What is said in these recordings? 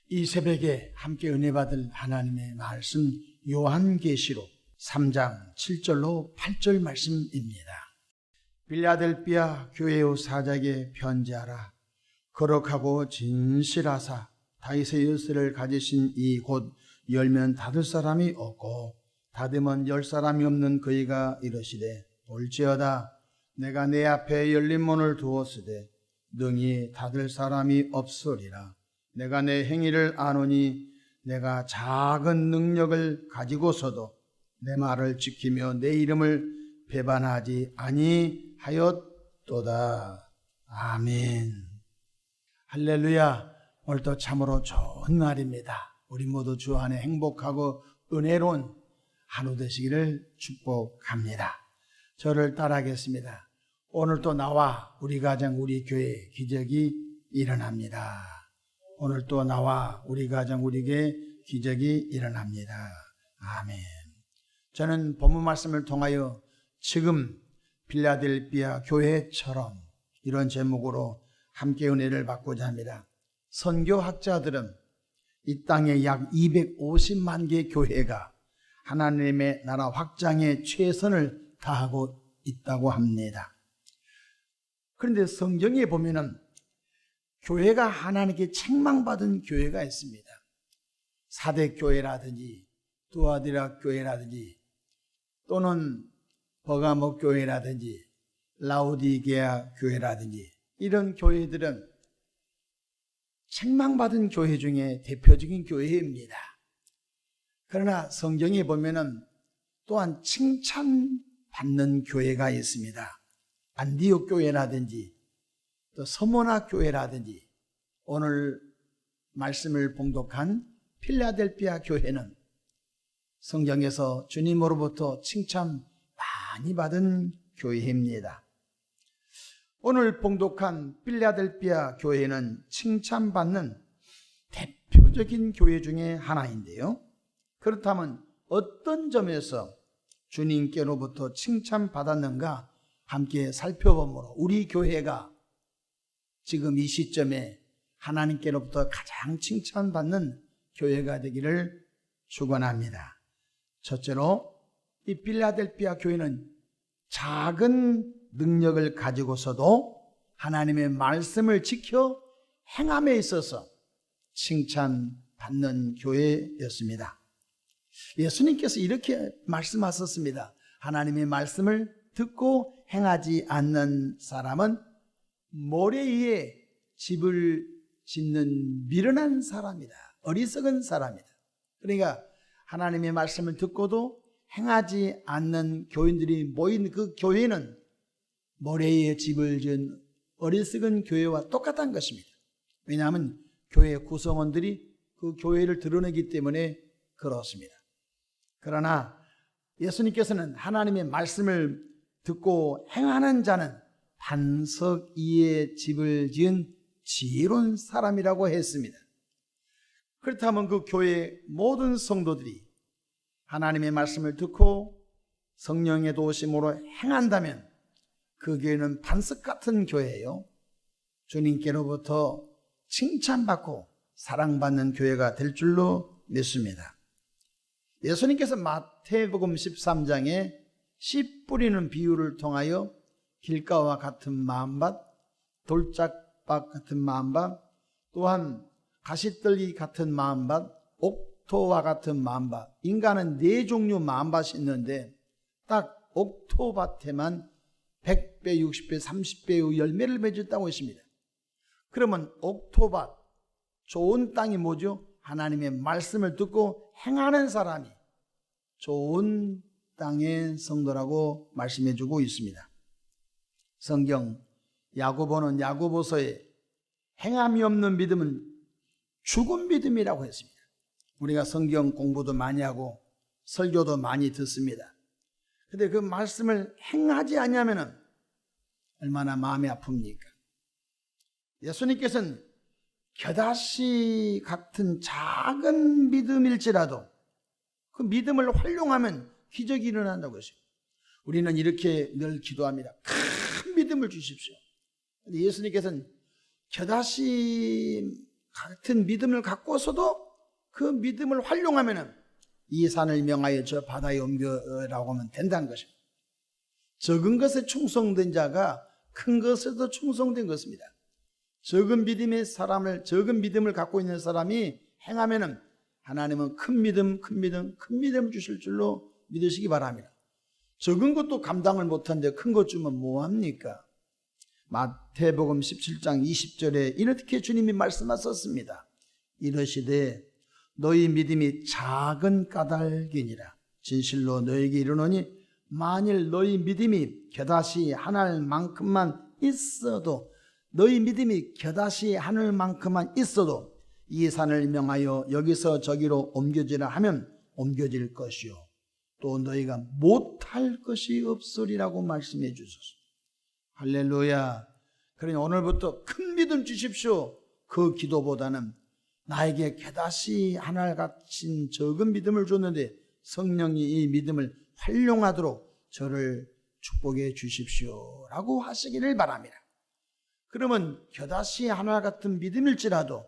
이 새벽에 함께 은혜 받을 하나님의 말씀 요한계시록 3장 7절로 8절 말씀입니다. 빌라델비아 교회의 사자에게 편지하라. 거룩하고 진실하사 다윗의 열쇠를 가지신 이 곧 열면 닫을 사람이 없고 닫으면 열 사람이 없는 그이가 이르시되, 볼지어다 내가 내 앞에 열린 문을 두었으되 능히 닫을 사람이 없으리라. 내가 내 행위를 아노니 내가 작은 능력을 가지고서도 내 말을 지키며 내 이름을 배반하지 아니하였도다. 아멘. 할렐루야. 오늘도 참으로 좋은 날입니다. 우리 모두 주 안에 행복하고 은혜로운 하루 되시기를 축복합니다. 저를 따라하겠습니다. 오늘도 나와 우리 가정 우리 교회 기적이 일어납니다. 오늘 또 나와 우리 가정 우리 교회 기적이 일어납니다. 아멘. 저는 본문 말씀을 통하여 지금 빌라델비아 교회처럼 이런 제목으로 함께 은혜를 받고자 합니다. 선교학자들은 이 땅에 약 250만 개의 교회가 하나님의 나라 확장에 최선을 다하고 있다고 합니다. 그런데 성경에 보면은 교회가 하나님께 책망받은 교회가 있습니다. 사대교회라든지 두아디라 교회라든지 또는 버가모 교회라든지 라우디게아 교회라든지 이런 교회들은 책망받은 교회 중에 대표적인 교회입니다. 그러나 성경에 보면은 또한 칭찬받는 교회가 있습니다. 안디옥 교회라든지 또 서모나 교회라든지 오늘 말씀을 봉독한 필라델피아 교회는 성경에서 주님으로부터 칭찬 많이 받은 교회입니다. 오늘 봉독한 필라델피아 교회는 칭찬받는 대표적인 교회 중에 하나인데요. 그렇다면 어떤 점에서 주님께로부터 칭찬받았는가 함께 살펴보므로 우리 교회가 지금 이 시점에 하나님께로부터 가장 칭찬받는 교회가 되기를 축원합니다. 첫째로 이 필라델피아 교회는 작은 능력을 가지고서도 하나님의 말씀을 지켜 행함에 있어서 칭찬받는 교회였습니다. 예수님께서 이렇게 말씀하셨습니다. 하나님의 말씀을 듣고 행하지 않는 사람은 모래 위에 집을 짓는 미련한 사람이다. 어리석은 사람이다. 그러니까 하나님의 말씀을 듣고도 행하지 않는 교인들이 모인 그 교회는 모래 위에 집을 지은 어리석은 교회와 똑같은 것입니다. 왜냐하면 교회 구성원들이 그 교회를 드러내기 때문에 그렇습니다. 그러나 예수님께서는 하나님의 말씀을 듣고 행하는 자는 반석 위에 집을 지은 지혜로운 사람이라고 했습니다. 그렇다면 그 교회의 모든 성도들이 하나님의 말씀을 듣고 성령의 도우심으로 행한다면 그 교회는 반석 같은 교회예요. 주님께로부터 칭찬받고 사랑받는 교회가 될 줄로 믿습니다. 예수님께서 마태복음 13장에 씨 뿌리는 비유를 통하여 길가와 같은 마음밭, 돌짝밭 같은 마음밭, 또한 가시떨기 같은 마음밭, 옥토와 같은 마음밭, 인간은 4종류 마음밭이 있는데 딱 옥토밭에만 100배, 60배, 30배의 열매를 맺었다고 했습니다. 그러면 옥토밭, 좋은 땅이 뭐죠? 하나님의 말씀을 듣고 행하는 사람이 좋은 땅의 성도라고 말씀해주고 있습니다. 성경 야고보는 야고보서에 행함이 없는 믿음은 죽은 믿음이라고 했습니다. 우리가 성경 공부도 많이 하고 설교도 많이 듣습니다. 그런데 그 말씀을 행하지 않으면 얼마나 마음이 아픕니까? 예수님께서는 겨다씨 같은 작은 믿음일지라도 그 믿음을 활용하면 기적이 일어난다고 했어요. 우리는 이렇게 늘 기도합니다. 큰 믿음을 주십시오. 근데 예수님께서는 겨다씨 같은 믿음을 갖고서도 그 믿음을 활용하면은 이 산을 명하여 저 바다에 옮겨라고 하면 된다는 것입니다. 적은 것에 충성된 자가 큰 것에도 충성된 것입니다. 적은 믿음을 갖고 있는 사람이 행하면은 하나님은 큰 믿음 주실 줄로 믿으시기 바랍니다. 적은 것도 감당을 못하는데 큰 것 주면 뭐합니까? 마태복음 17장 20절에 이렇게 주님이 말씀하셨습니다. 이르시되 너희 믿음이 작은 까닭이니라. 진실로 너희에게 이르노니 만일 너희 믿음이 겨다시 하늘만큼만 있어도 이 산을 명하여 여기서 저기로 옮겨지라 하면 옮겨질 것이요 또 너희가 못할 것이 없으리라고 말씀해 주셨습니다. 할렐루야. 그러니 오늘부터 큰 믿음 주십시오. 그 기도보다는 나에게 겨다시 하늘같이 적은 믿음을 줬는데 성령이 이 믿음을 활용하도록 저를 축복해 주십시오 라고 하시기를 바랍니다. 그러면 겨다시 하늘 같은 믿음일지라도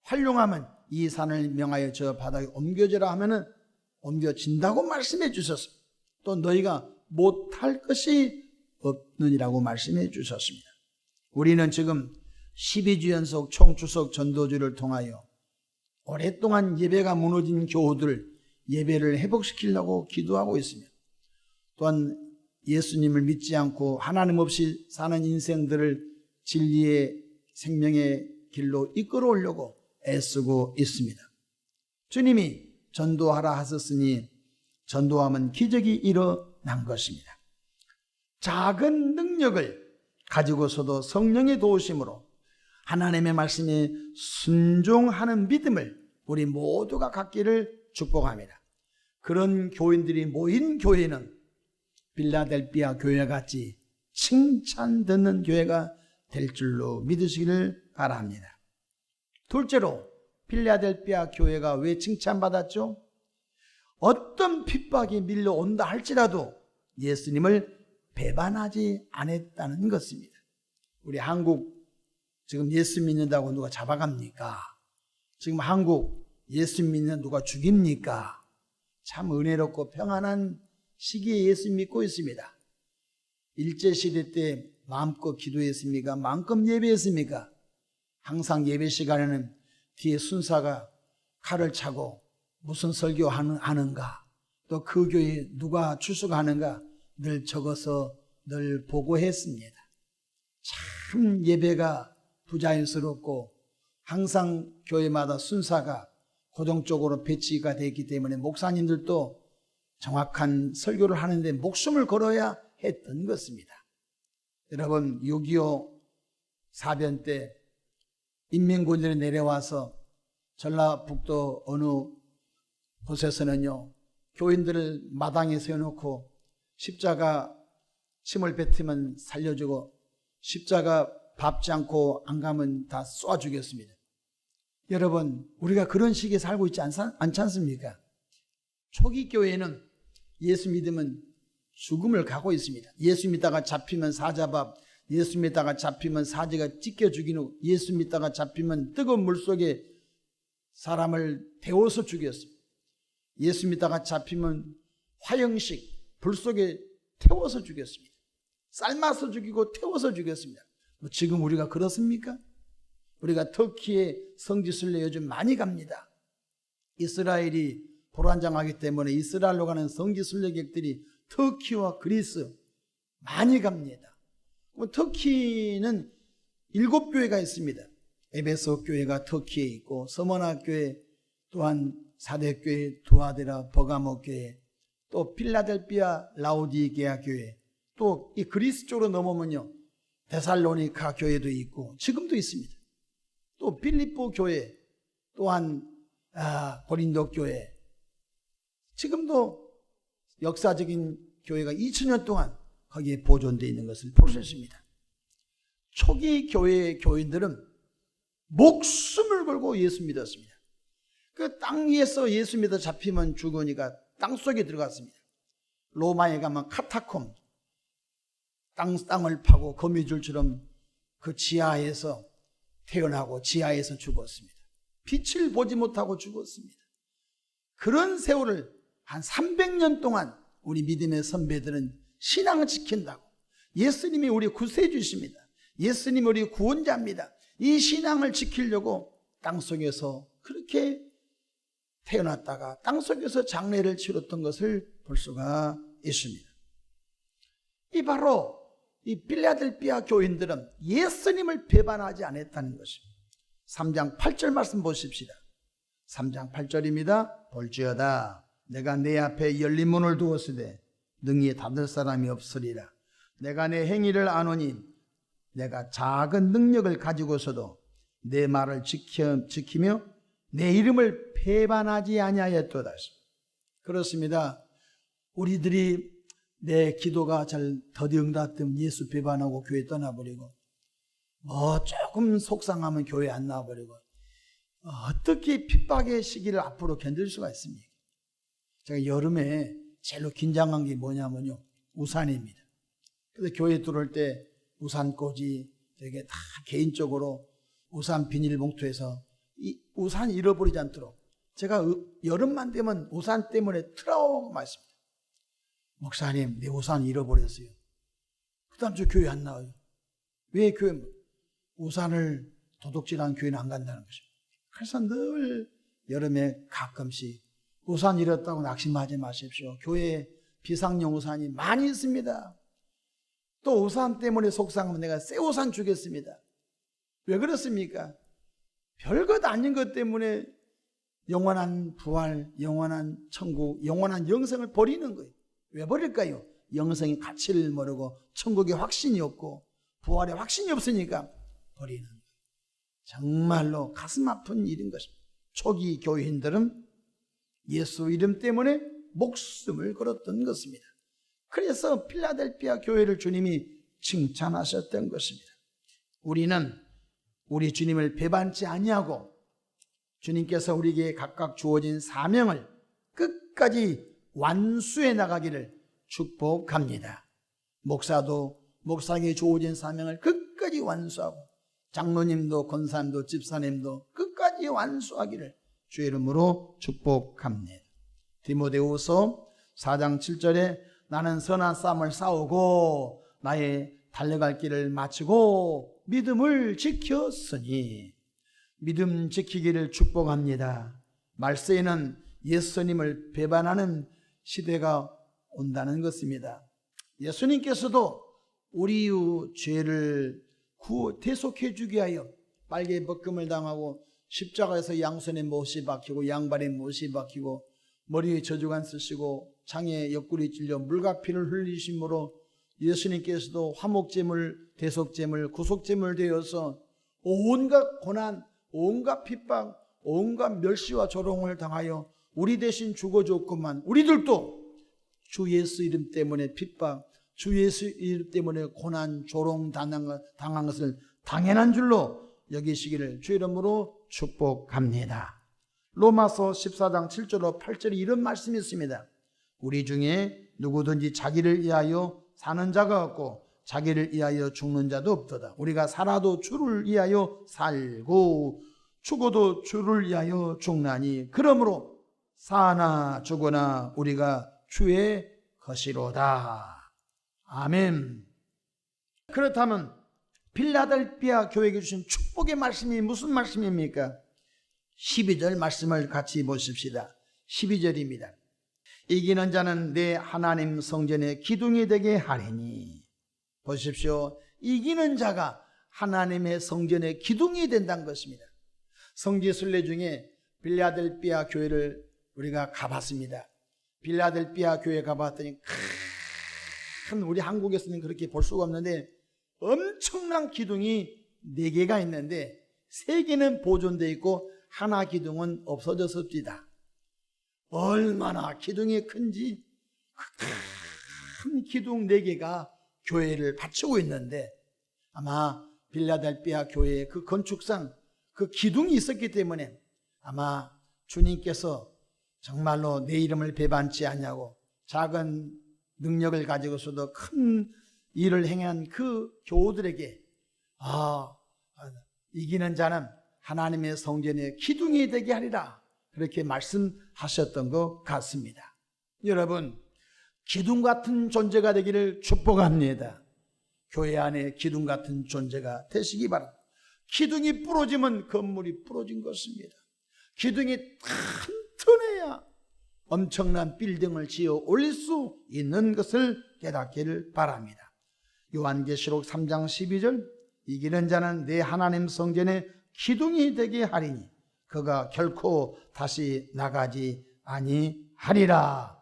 활용하면 이 산을 명하여 저 바다에 옮겨지라 하면은 옮겨진다고 말씀해 주셨습니다. 또 너희가 못할 것이 없느니라고 말씀해 주셨습니다. 우리는 지금 12주 연속 총추석 전도주를 통하여 오랫동안 예배가 무너진 교우들 예배를 회복시키려고 기도하고 있습니다. 또한 예수님을 믿지 않고 하나님 없이 사는 인생들을 진리의 생명의 길로 이끌어오려고 애쓰고 있습니다. 주님이 전도하라 하셨으니 전도하면 기적이 일어난 것입니다. 작은 능력을 가지고서도 성령의 도우심으로 하나님의 말씀에 순종하는 믿음을 우리 모두가 갖기를 축복합니다. 그런 교인들이 모인 교회는 빌라델피아 교회 같이 칭찬 듣는 교회가 될 줄로 믿으시기를 바랍니다. 둘째로 필라델피아 교회가 왜 칭찬받았죠? 어떤 핍박이 밀려온다 할지라도 예수님을 배반하지 않았다는 것입니다. 우리 한국 지금 예수 믿는다고 누가 잡아갑니까? 지금 한국 예수 믿는 누가 죽입니까? 참 은혜롭고 평안한 시기에 예수 믿고 있습니다. 일제시대 때 마음껏 기도했습니까? 마음껏 예배했습니까? 항상 예배 시간에는 뒤에 순사가 칼을 차고 무슨 설교하는가, 또 그 교회에 누가 출석하는가 늘 적어서 늘 보고했습니다. 참 예배가 부자연스럽고 항상 교회마다 순사가 고정적으로 배치가 되어 있기 때문에 목사님들도 정확한 설교를 하는데 목숨을 걸어야 했던 것입니다. 여러분 6.25 사변 때 인민군들이 내려와서 전라북도 어느 곳에서는요 교인들을 마당에 세워놓고 십자가 침을 뱉으면 살려주고 십자가 밟지 않고 안 가면 다 쏘아 죽였습니다. 여러분 우리가 그런 시기에 살고 있지 않지 않습니까? 초기 교회는 예수 믿으면 죽음을 가고 있습니다. 예수 믿다가 잡히면 사자밥, 예수 믿다가 잡히면 사제가 찢겨 죽이고, 예수 믿다가 잡히면 뜨거운 물속에 사람을 데워서 죽였습니다. 예수 믿다가 잡히면 화형식, 불 속에 태워서 죽였습니다. 삶아서 죽이고 태워서 죽였습니다. 지금 우리가 그렇습니까? 우리가 터키에 성지순례 요즘 많이 갑니다. 이스라엘이 불안정하기 때문에 이스라엘로 가는 성지순례객들이 터키와 그리스 많이 갑니다. 터키는 7교회가 있습니다. 에베소 교회가 터키에 있고 서머나 교회 또한 사대교회, 두아데라, 버가모 교회, 또 필라델피아 라오디게아 교회, 또 이 그리스 쪽으로 넘어오면요 데살로니카 교회도 있고 지금도 있습니다. 또 필리포 교회, 또한 고린도 교회, 지금도 역사적인 교회가 2000년 동안 거기에 보존되어 있는 것을 볼 수 있습니다. 초기 교회의 교인들은 목숨을 걸고 예수 믿었습니다. 그 땅 위에서 예수 믿어 잡히면 죽으니까 땅속에 들어갔습니다. 로마에 가면 카타콤, 땅을 파고 거미줄처럼 그 지하에서 태어나고 지하에서 죽었습니다. 빛을 보지 못하고 죽었습니다. 그런 세월을 한 300년 동안 우리 믿음의 선배들은 신앙을 지킨다고, 예수님이 우리 구세주십니다. 예수님이 우리 구원자입니다. 이 신앙을 지키려고 땅속에서 그렇게 태어났다가 땅속에서 장례를 치렀던 것을 볼 수가 있습니다. 이 바로 이 필라델피아 교인들은 예수님을 배반하지 않았다는 것입니다. 3장 8절 말씀 보십시다. 3장 8절입니다. 볼지어다 내가 내 앞에 열린 문을 두었으되 능히 닫을 사람이 없으리라. 내가 내 행위를 아노니 내가 작은 능력을 가지고서도 내 말을 지키며 내 이름을 배반하지 아니하였도다. 그렇습니다. 우리들이 내 기도가 잘 더디응답되면 예수 배반하고 교회 떠나버리고, 조금 속상하면 교회 안 나와버리고, 어떻게 핍박의 시기를 앞으로 견딜 수가 있습니까? 제가 여름에 제일 긴장한 게 뭐냐면요, 우산입니다. 그래서 교회 들어올 때 우산꽂이 되게 다 개인적으로 우산 비닐봉투에서 이 우산 잃어버리지 않도록, 제가 여름만 되면 우산 때문에 트라우마가 있습니다. 목사님, 내 우산 잃어버렸어요. 그 다음 주 교회 안 나와요. 왜 교회? 우산을 도둑질한 교회는 안 간다는 것입니다. 그래서 늘 여름에 가끔씩 우산 잃었다고 낙심하지 마십시오. 교회에 비상용 우산이 많이 있습니다. 또 우산 때문에 속상하면 내가 새 우산 주겠습니다. 왜 그렇습니까? 별것 아닌 것 때문에 영원한 부활, 영원한 천국, 영원한 영생을 버리는 거예요. 왜 버릴까요? 영생의 가치를 모르고 천국에 확신이 없고 부활에 확신이 없으니까 버리는 거예요. 정말로 가슴 아픈 일인 것입니다. 초기 교인들은 예수 이름 때문에 목숨을 걸었던 것입니다. 그래서 필라델피아 교회를 주님이 칭찬하셨던 것입니다. 우리는 우리 주님을 배반치 아니하고 주님께서 우리에게 각각 주어진 사명을 끝까지 완수해 나가기를 축복합니다. 목사도 목사에게 주어진 사명을 끝까지 완수하고, 장로님도 권사님도 집사님도 끝까지 완수하기를 주의 이름으로 축복합니다. 디모데후서 4장 7절에 나는 선한 싸움을 싸우고 나의 달려갈 길을 마치고 믿음을 지켰으니, 믿음 지키기를 축복합니다. 말세에는 예수님을 배반하는 시대가 온다는 것입니다. 예수님께서도 우리의 죄를 대속해 주기 위하여 빨개 벗김을 당하고 십자가에서 양손에 못이 박히고 양발에 못이 박히고 머리에 저주관 쓰시고 창에 옆구리 찔려 물과 피를 흘리심으로 예수님께서도 화목제물, 대속제물, 구속제물 되어서 온갖 고난, 온갖 핍박, 온갖 멸시와 조롱을 당하여 우리 대신 죽어줬구만, 우리들도 주 예수 이름 때문에 핍박, 주 예수 이름 때문에 고난, 조롱 당한 것을 당연한 줄로 여기시기를 주 이름으로 축복합니다. 로마서 14장 7절로 8절에 이런 말씀이 있습니다. 우리 중에 누구든지 자기를 위하여 사는 자가 없고 자기를 위하여 죽는 자도 없도다. 우리가 살아도 주를 위하여 살고 죽어도 주를 위하여 죽나니 그러므로 사나 죽으나 우리가 주의 것이로다. 아멘. 그렇다면 필라델피아 교회에게 주신 축복의 말씀이 무슨 말씀입니까? 12절 말씀을 같이 보십시다. 12절입니다. 이기는 자는 내 하나님 성전의 기둥이 되게 하리니. 보십시오. 이기는 자가 하나님의 성전의 기둥이 된다는 것입니다. 성지순례 중에 필라델피아 교회를 우리가 가봤습니다. 필라델피아 교회 가봤더니 큰, 우리 한국에서는 그렇게 볼 수가 없는데 엄청난 기둥이 4개가 있는데 3개는 보존되어 있고 하나 기둥은 없어졌습니다. 얼마나 기둥이 큰지 큰 기둥 4개가 교회를 받치고 있는데, 아마 필라델피아 교회의 그 건축상 그 기둥이 있었기 때문에 아마 주님께서 정말로 내 이름을 배반치 않냐고 작은 능력을 가지고서도 큰 일을 행한 그 교우들에게 이기는 자는 하나님의 성전의 기둥이 되게 하리라, 그렇게 말씀하셨던 것 같습니다. 여러분, 기둥 같은 존재가 되기를 축복합니다. 교회 안에 기둥 같은 존재가 되시기 바랍니다. 기둥이 부러지면 건물이 부러진 것입니다. 기둥이 튼튼해야 엄청난 빌딩을 지어 올릴 수 있는 것을 깨닫기를 바랍니다. 요한계시록 3장 12절, 이기는 자는 내 하나님 성전의 기둥이 되게 하리니 그가 결코 다시 나가지 아니하리라.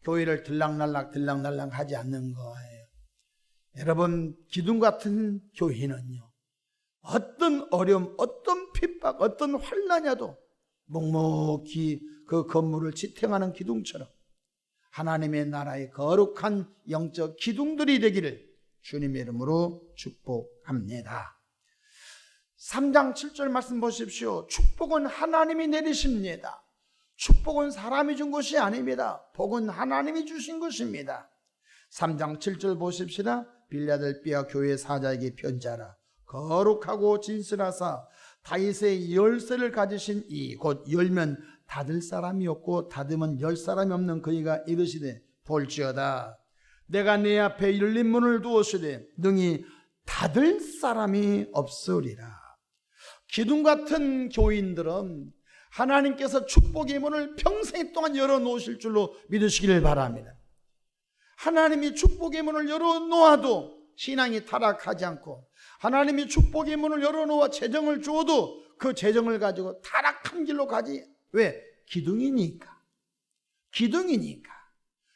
교회를 들락날락 하지 않는 거예요. 여러분, 기둥 같은 교회는요, 어떤 어려움, 어떤 핍박, 어떤 환난이라도 묵묵히 그 건물을 지탱하는 기둥처럼 하나님의 나라의 거룩한 영적 기둥들이 되기를 주님의 이름으로 축복합니다. 3장 7절 말씀 보십시오. 축복은 하나님이 내리십니다. 축복은 사람이 준 것이 아닙니다. 복은 하나님이 주신 것입니다. 3장 7절 보십시다. 빌라델비아 교회 사자에게 편지하라. 거룩하고 진실하사 다윗의 열쇠를 가지신 이 곧 열면 닫을 사람이 없고 닫으면 열 사람이 없는 그이가 이르시되 볼지어다 내가 내 앞에 열린 문을 두었으되 능히 닫을 사람이 없으리라. 기둥 같은 교인들은 하나님께서 축복의 문을 평생 동안 열어놓으실 줄로 믿으시기를 바랍니다. 하나님이 축복의 문을 열어놓아도 신앙이 타락하지 않고, 하나님이 축복의 문을 열어놓아 재정을 주어도 그 재정을 가지고 타락한 길로 가지. 왜? 기둥이니까.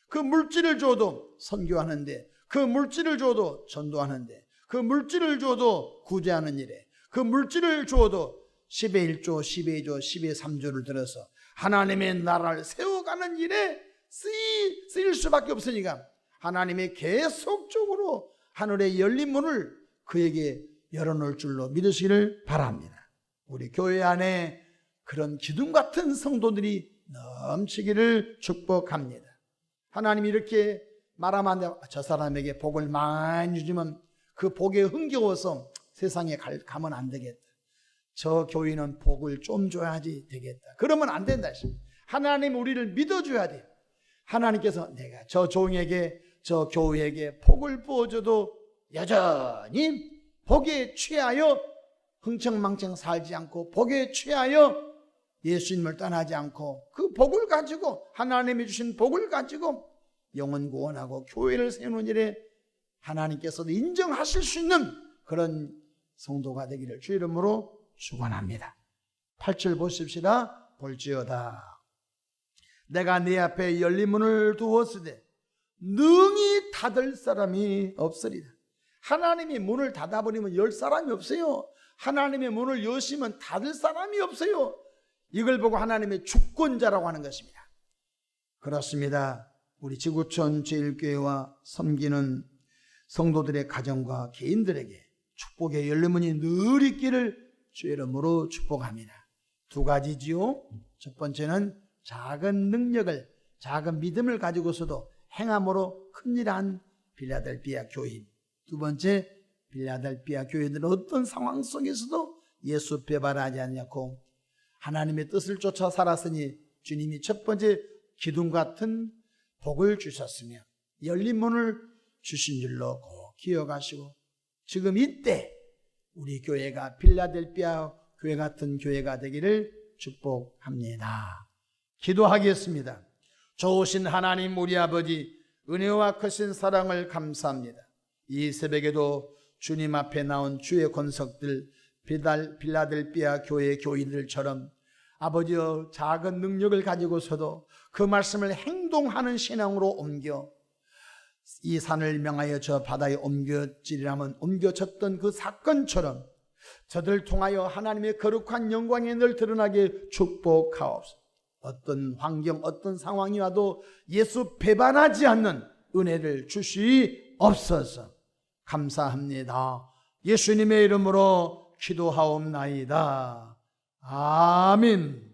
그 물질을 줘도 선교하는데, 그 물질을 줘도 전도하는데, 그 물질을 줘도 구제하는 일에, 그 물질을 줘도 10의 1조, 10의 2조, 10의 3조를 들어서 하나님의 나라를 세워가는 일에 쓰일 수밖에 없으니까 하나님이 계속적으로 하늘의 열린 문을 그에게 열어놓을 줄로 믿으시기를 바랍니다. 우리 교회 안에 그런 기둥 같은 성도들이 넘치기를 축복합니다. 하나님이 이렇게 말하면 저 사람에게 복을 많이 주지만 그 복에 흥겨워서 세상에 가면 안 되겠다. 저 교인은 복을 좀 줘야지 되겠다. 그러면 안 된다. 하나님 우리를 믿어줘야 돼. 하나님께서 내가 저 종에게, 저 교회에게 복을 부어줘도 여전히 복에 취하여 흥청망청 살지 않고, 복에 취하여 예수님을 떠나지 않고 그 복을 가지고, 하나님이 주신 복을 가지고 영혼 구원하고 교회를 세우는 일에 하나님께서도 인정하실 수 있는 그런 성도가 되기를 주 이름으로 축원합니다. 8절 보십시다. 볼지어다 내가 네 앞에 열린 문을 두었으되 능히 닫을 사람이 없으리라. 하나님이 문을 닫아버리면 열 사람이 없어요. 하나님의 문을 여시면 닫을 사람이 없어요. 이걸 보고 하나님의 주권자라고 하는 것입니다. 그렇습니다. 우리 지구촌 제1교회와 섬기는 성도들의 가정과 개인들에게 축복의 열린 문이 늘 있기를 주의 이름으로 축복합니다. 두 가지지요. 첫 번째는 작은 능력을, 작은 믿음을 가지고서도 행함으로 큰일한 빌라델비아 교인. 두 번째, 빌라델비아 교인들은 어떤 상황 속에서도 예수 배반하지 않냐고 하나님의 뜻을 쫓아 살았으니 주님이 첫 번째 기둥 같은 복을 주셨으며 열린 문을 주신 줄로 꼭 기억하시고, 지금 이때 우리 교회가 빌라델비아 교회 같은 교회가 되기를 축복합니다. 기도하겠습니다. 좋으신 하나님 우리 아버지, 은혜와 크신 사랑을 감사합니다. 이 새벽에도 주님 앞에 나온 주의 권석들, 빌라델비아 교회 교인들처럼 아버지여 작은 능력을 가지고서도 그 말씀을 행동하는 신앙으로 옮겨 이 산을 명하여 저 바다에 옮겨지리라면 옮겨졌던 그 사건처럼 저들을 통하여 하나님의 거룩한 영광이 늘 드러나게 축복하옵소서. 어떤 환경, 어떤 상황이 와도 예수 배반하지 않는 은혜를 주시옵소서. 감사합니다. 예수님의 이름으로 기도하옵나이다. 아멘.